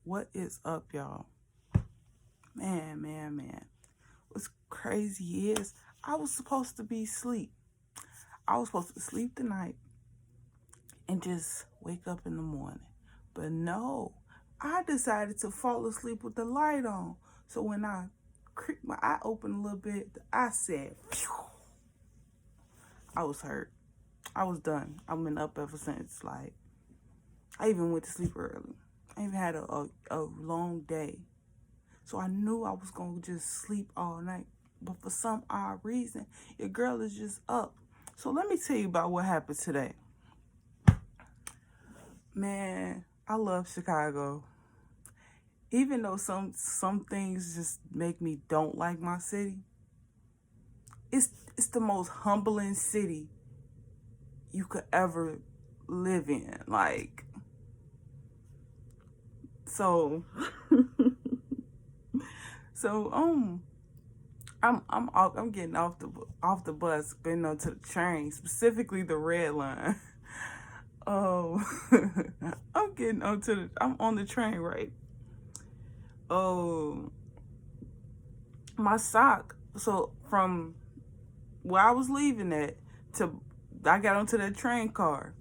What is up, y'all? Man. What's crazy is I was supposed to be asleep. I was supposed to sleep tonight and just wake up in the morning. But no, I decided to fall asleep with the light on. So when I creaked my eye open a little bit, I said, phew, I was hurt. I was done. I've been up ever since. Like, I even went to sleep early. I even had a long day. So I knew I was going to just sleep all night. But for some odd reason, your girl is just up. So let me tell you about what happened today. Man, I love Chicago. Even though some things just make me don't like my city, it's the most humbling city you could ever live in. Like, so so I'm getting off the bus, getting onto the train, specifically the red line. Oh, I'm on the train, right? Oh, my sock. So from where I was leaving at to I got onto that train car.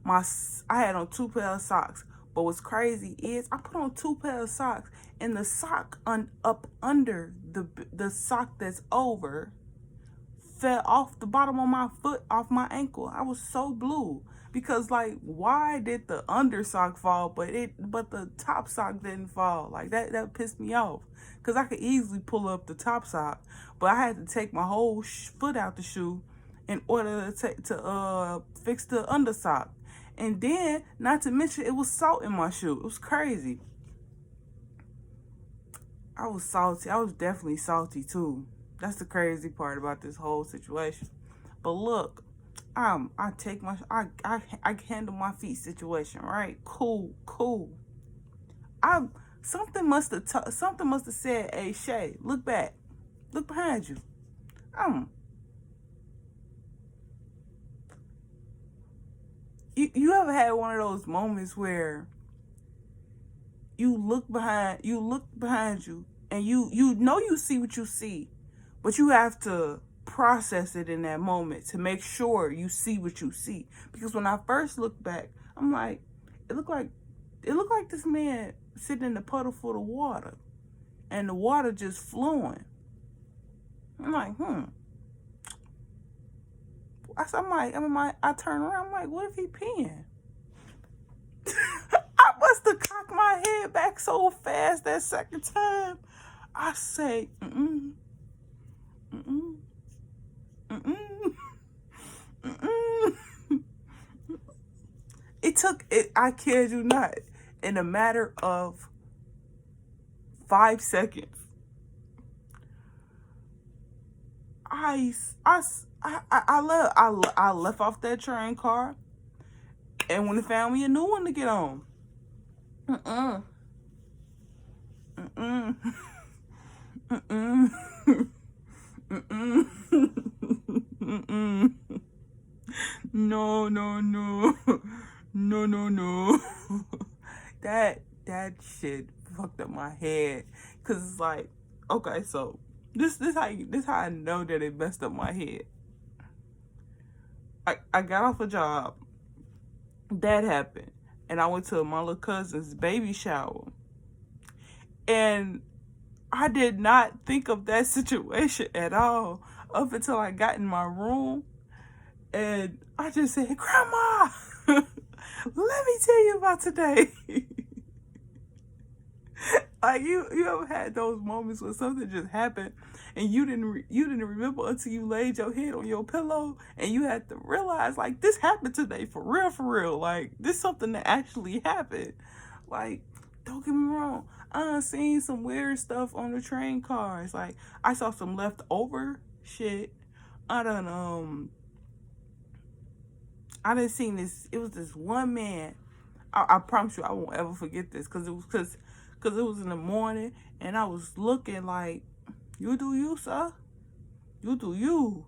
I had on two pair of socks. But what's crazy is I put on two pair of socks, and the sock up under the sock that's over fell off the bottom of my foot, off my ankle. I was so blue because, like, why did the under sock fall, but the top sock didn't fall? Like, that pissed me off because I could easily pull up the top sock, but I had to take my whole foot out the shoe in order to fix the under sock. And then, not to mention, it was salt in my shoe. It was crazy. I was salty. I was definitely salty too. That's the crazy part about this whole situation. But look, I handle my feet situation, right? Cool. I something must have said, "Hey Shay, look back, look behind you." Um, you ever had one of those moments where you look behind you, and you know you see what you see, but you have to process it in that moment to make sure you see what you see. Because when I first looked back, I'm like, it looked like this man sitting in a puddle full of water, and the water just flowing. I'm like, I turn around. I'm like, what if he peeing? I must have cocked my head back so fast that second time. I say, mm-mm, mm-mm, mm-mm, mm-mm. It took it. I kid you not. In a matter of 5 seconds, I left off that train car and went and found me a new one to get on. Mm-mm. Mm-mm. Mm-mm. Mm-mm. Mm-mm. No. No. That shit fucked up my head. Cause it's like, okay, so this how I know that it messed up my head. I got off a job. That happened. And I went to my little cousin's baby shower. And I did not think of that situation at all up until I got in my room. And I just said, Grandma, let me tell you about today. Like, you ever had those moments where something just happened and you didn't remember until you laid your head on your pillow and you had to realize, like, this happened today for real. Like, this something that actually happened. Like, don't get me wrong, I seen some weird stuff on the train cars. Like, I saw some leftover shit. I done seen this. It was this one man. I promise you, I won't ever forget this because it was in the morning, and I was looking like, you do you, sir. You do you.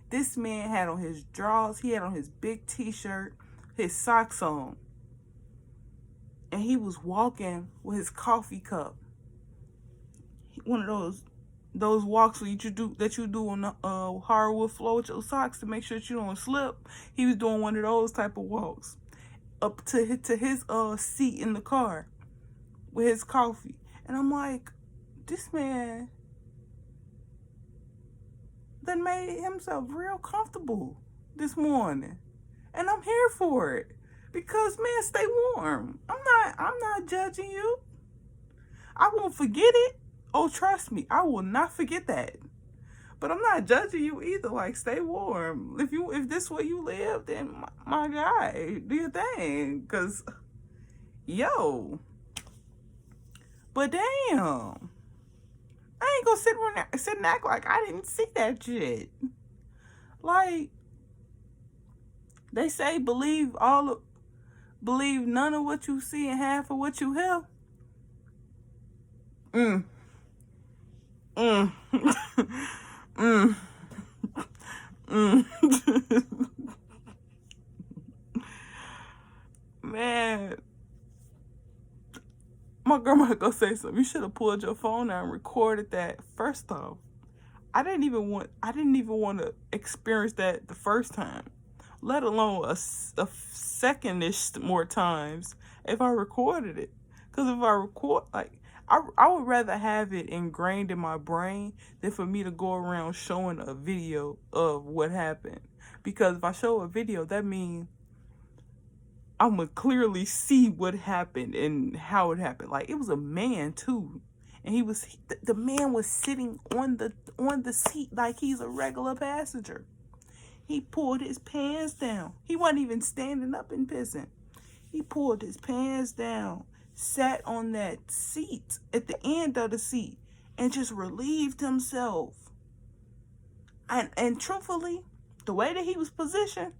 This man had on his drawers. He had on his big t-shirt, his socks on. and he was walking with his coffee cup. One of those walks that you do on the hardwood floor with your socks to make sure that you don't slip. He was doing one of those type of walks up to his seat in the car with his coffee. And I'm like, this man done made himself real comfortable this morning. And I'm here for it. Because, man, stay warm. I'm not judging you. I won't forget it. Oh, trust me, I will not forget that. But I'm not judging you either. Like, stay warm. If this way you live, then my guy, do your thing. Cause, yo. But damn, I ain't gonna sit and act like I didn't see that shit. Like, they say believe none of what you see and half of what you hear. Man, my grandma gonna say something. You should have pulled your phone out and recorded that. First off, I didn't even want to experience that the first time, let alone a second-ish more times if I recorded it. Because if I record, like, I would rather have it ingrained in my brain than for me to go around showing a video of what happened. Because if I show a video, that means I'm going to clearly see what happened and how it happened. Like, it was a man, too. And the man was sitting on the seat like he's a regular passenger. He pulled his pants down. He wasn't even standing up and pissing. He pulled his pants down, sat on that seat at the end of the seat, and just relieved himself. And truthfully, the way that he was positioned,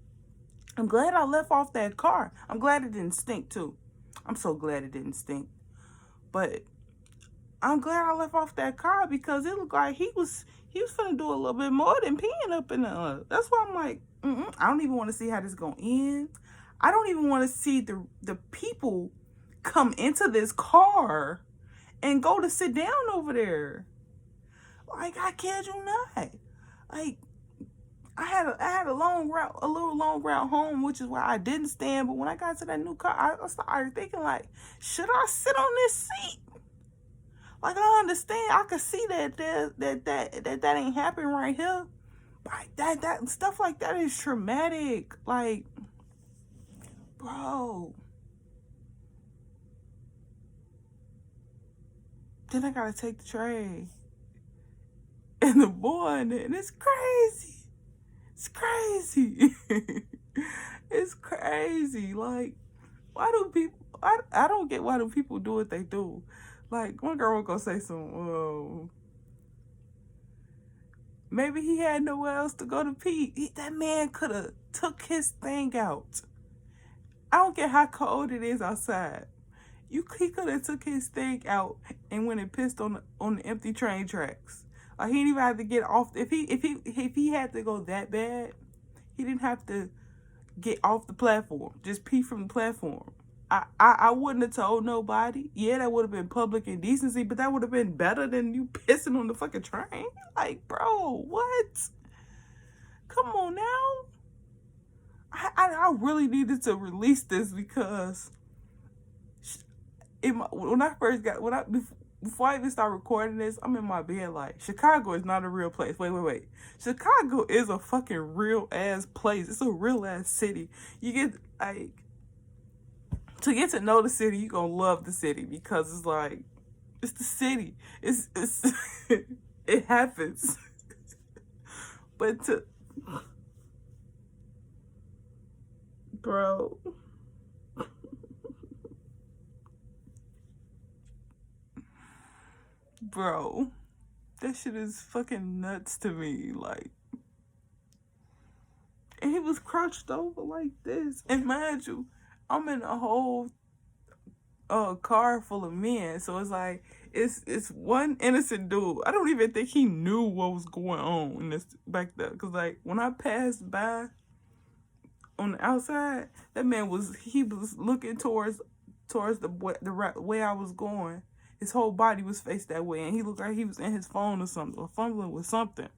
I'm glad I left off that car. I'm glad it didn't stink too. I'm so glad it didn't stink. But I'm glad I left off that car because it looked like he was finna do a little bit more than peeing up in the. That's why I'm like, I don't even want to see how this gonna end. I don't even want to see the people come into this car and go to sit down over there. Like, I kid you not. Like, I had a little long route home, which is why I didn't stand. But when I got to that new car, I started thinking, like, should I sit on this seat? Like, I understand. I could see that ain't happening right here. Like, that stuff like that is traumatic. Like, bro. Then I gotta take the tray in the morning, and it's crazy. It's crazy. It's crazy. Like, why do people? I don't get why do people do what they do. Like, one girl was gonna say some, maybe he had nowhere else to go to pee. That man could have took his thing out. I don't care how cold it is outside. He could have took his thing out and went and pissed on the empty train tracks. Like, he didn't even have to get off. If he had to go that bad, he didn't have to get off the platform. Just pee from the platform. I wouldn't have told nobody. Yeah, that would have been public indecency, but that would have been better than you pissing on the fucking train. Like, bro, what? Come on now. I really needed to release this because before I even start recording this, I'm in my bed like, Chicago is not a real place. Wait. Chicago is a fucking real ass place. It's a real ass city. You get, like, to get to know the city, you gonna love the city because it's like, it's the city. It's it happens. But bro. Bro, that shit is fucking nuts to me. Like, and he was crouched over like this. And mind you, I'm in a whole car full of men. So it's like, it's one innocent dude. I don't even think he knew what was going on in this back there. Because, like, when I passed by on the outside, that man was looking towards towards the way I was going. His whole body was faced that way, and he looked like he was in his phone or something, or fumbling with something.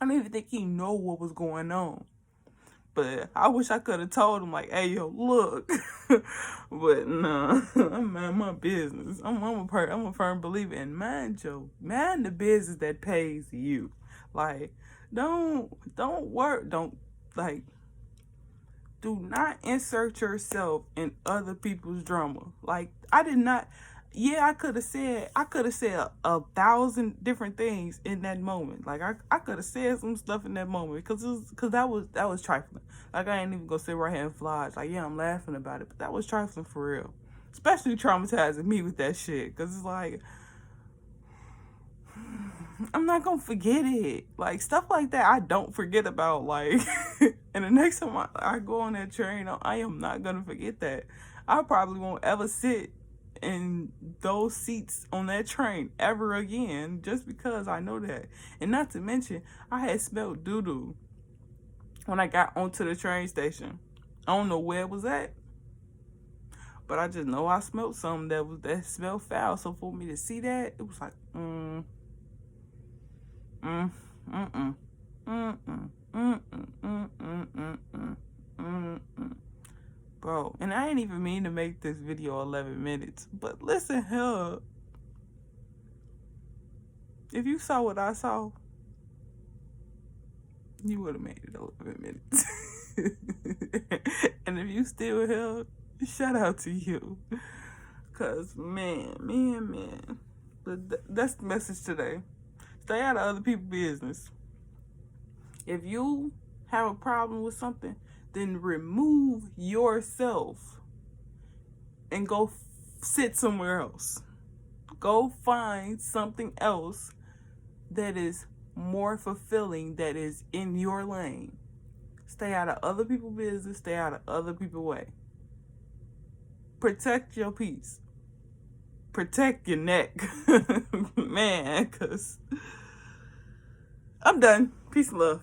I don't even think he knew what was going on. But I wish I could have told him, like, hey, yo, look. But nah, I'm mind my business. I'm a firm believer in mind the business that pays you. Like, don't work. Like, do not insert yourself in other people's drama. Like, I did not. Yeah, I could have said 1,000 different things in that moment. Like, I could have said some stuff in that moment because that was trifling. Like, I ain't even gonna sit right here and fly. Like, yeah, I'm laughing about it, but that was trifling for real. Especially traumatizing me with that shit, because it's like, I'm not gonna forget it. Like, stuff like that I don't forget about. Like, and the next time I go on that train, I am not gonna forget that. I probably won't ever sit in those seats on that train ever again, just because I know that. And not to mention, I had smelled doo-doo when I got onto the train station. I don't know where it was at, but I just know I smelled something that smelled foul. So for me to see that, it was like, Bro, and I ain't even mean to make this video 11 minutes, but listen here. If you saw what I saw, you would have made it 11 minutes. And if you still here, shout out to you. Cause man. But that's the message today. Stay out of other people's business. If you have a problem with something, then remove yourself and go sit somewhere else. Go find something else that is more fulfilling, that is in your lane. Stay out of other people's business. Stay out of other people's way. Protect your peace. Protect your neck. Man, because I'm done. Peace and love.